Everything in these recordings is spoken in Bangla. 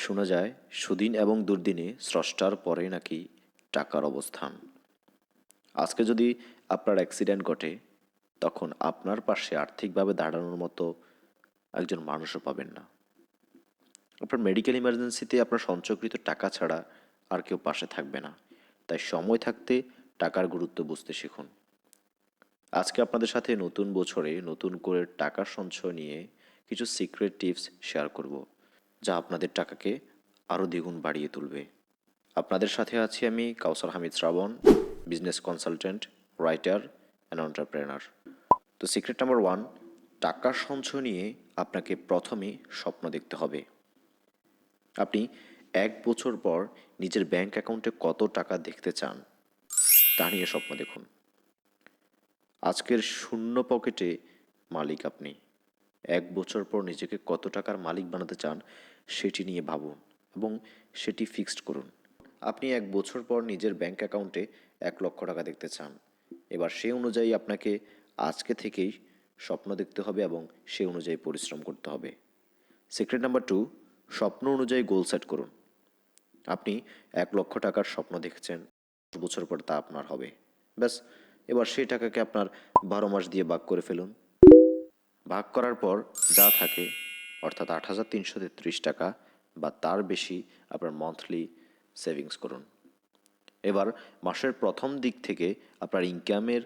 শোনা যায় সুদিন এবং দুর্দিনে স্রষ্টার পরে নাকি টাকার অবস্থান। আজকে যদি আপনার অ্যাক্সিডেন্ট ঘটে, তখন আপনার পাশে আর্থিকভাবে দাঁড়ানোর মতো একজন মানুষও পাবেন না। আপনার মেডিকেল ইমার্জেন্সিতে আপনার সঞ্চয়কৃত টাকা ছাড়া আর কেউ পাশে থাকবে না। তাই সময় থাকতে টাকার গুরুত্ব বুঝতে শিখুন। আজকে আপনাদের সাথে নতুন বছরে নতুন করে টাকা সঞ্চয় নিয়ে কিছু সিক্রেট টিপস শেয়ার করব, যা আপনাদের টাকাকে আরও দ্বিগুণ বাড়িয়ে তুলবে। আপনাদের সাথে আছি আমি Kawsar Hamid Shrabon, business consultant, writer and entrepreneur. তো সিক্রেট নাম্বার 1, টাকা সঞ্চয় নিয়ে আপনাকে প্রথমে স্বপ্ন দেখতে হবে। আপনি 1 বছর পর নিজের ব্যাংক অ্যাকাউন্টে কত টাকা দেখতে চান তা নিয়ে স্বপ্ন দেখুন। আজকের শূন্য পকেটে মালিক আপনি। 1 বছর পর নিজেকে কত টাকার মালিক বানাতে চান সেটি নিয়ে ভাবুন এবং সেটি ফিক্সড করুন। আপনি 1 বছর পর নিজের ব্যাংক অ্যাকাউন্টে 1 লক্ষ টাকা দেখতে চান। এবার সে অনুযায়ী আপনাকে আজকে থেকেই স্বপ্ন দেখতে হবে এবং সে অনুযায়ী পরিশ্রম করতে হবে। সিক্রেট নাম্বার 2, স্বপ্ন অনুযায়ী গোল সেট করুন। আপনি 1 লক্ষ টাকার স্বপ্ন দেখছেন, 10 বছর পর তা আপনার হবে। ব্যাস, এবার সেই টাকাকে আপনার 12 মাস দিয়ে ভাগ করে ফেলুন। ভাগ করার পর যা থাকে, অর্থাৎ 8,333 টাকা বা তার বেশি আপনার মান্থলি সেভিংস করুন। এবার মাসের প্রথম দিক থেকে আপনার ইনকামের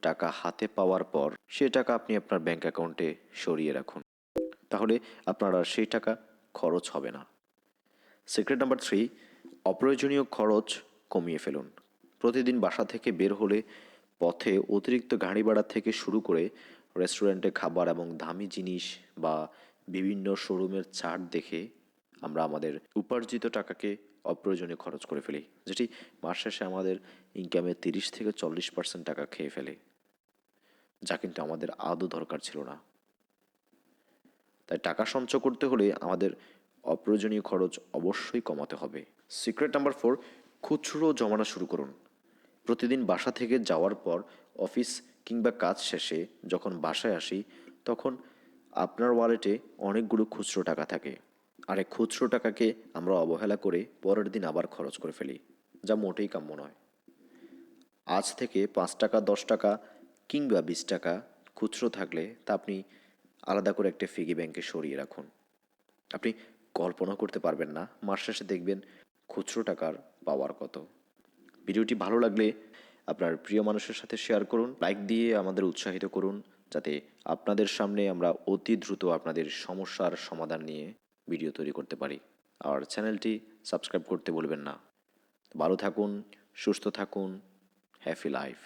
টাকা হাতে পাওয়ার পর সে টাকা আপনি আপনার ব্যাংক অ্যাকাউন্টে সরিয়ে রাখুন। তাহলে আপনার আর সেই টাকা খরচ হবে না। সিক্রেট নাম্বার 3, অপ্রয়োজনীয় খরচ কমিয়ে ফেলুন। প্রতিদিন বাসা থেকে বের হলে পথে অতিরিক্ত গাড়ি ভাড়া থেকে শুরু করে রেস্টুরেন্টে খাবার এবং দামি জিনিস বা বিভিন্ন শোরুমের ছাড় দেখে আমরা আমাদের উপার্জিত টাকাকে অপ্রয়োজনীয় খরচ করে ফেলি, যেটি মাস শেষে আমাদের ইনকামের 30 থেকে 40% টাকা খেয়ে ফেলে, যা কিন্তু আমাদের আদৌ দরকার ছিল না। তাই টাকা সঞ্চয় করতে হলে আমাদের অপ্রয়োজনীয় খরচ অবশ্যই কমাতে হবে। সিক্রেট নাম্বার 4, খুচরো জমানো শুরু করুন। প্রতিদিন বাসা থেকে যাওয়ার পর অফিস কিংবা কাজ শেষে যখন বাসায় আসি, তখন আপনার ওয়ালেটে অনেকগুলো খুচরো টাকা থাকে। আর এই খুচরো টাকাকে আমরা অবহেলা করে পরের দিন আবার খরচ করে ফেলি, যা মোটেই কাম্য নয়। আজ থেকে 5 টাকা, 10 টাকা কিংবা 20 টাকা খুচরো থাকলে তা আপনি আলাদা করে একটা পিগি ব্যাংকে সরিয়ে রাখুন। আপনি কল্পনা করতে পারবেন না মাস শেষে দেখবেন খুচরো টাকার পাওয়ার কত। ভিডিওটি ভালো লাগলে আপনার প্রিয় মানুষের সাথে শেয়ার করুন, লাইক দিয়ে আমাদের উৎসাহিত করুন, যাতে আপনাদের সামনে আমরা অতি দ্রুত আপনাদের সমস্যার সমাধান নিয়ে ভিডিও তৈরি করতে পারি। আর চ্যানেলটি সাবস্ক্রাইব করতে ভুলবেন না। ভালো থাকুন, সুস্থ থাকুন, হ্যাপি লাইফ।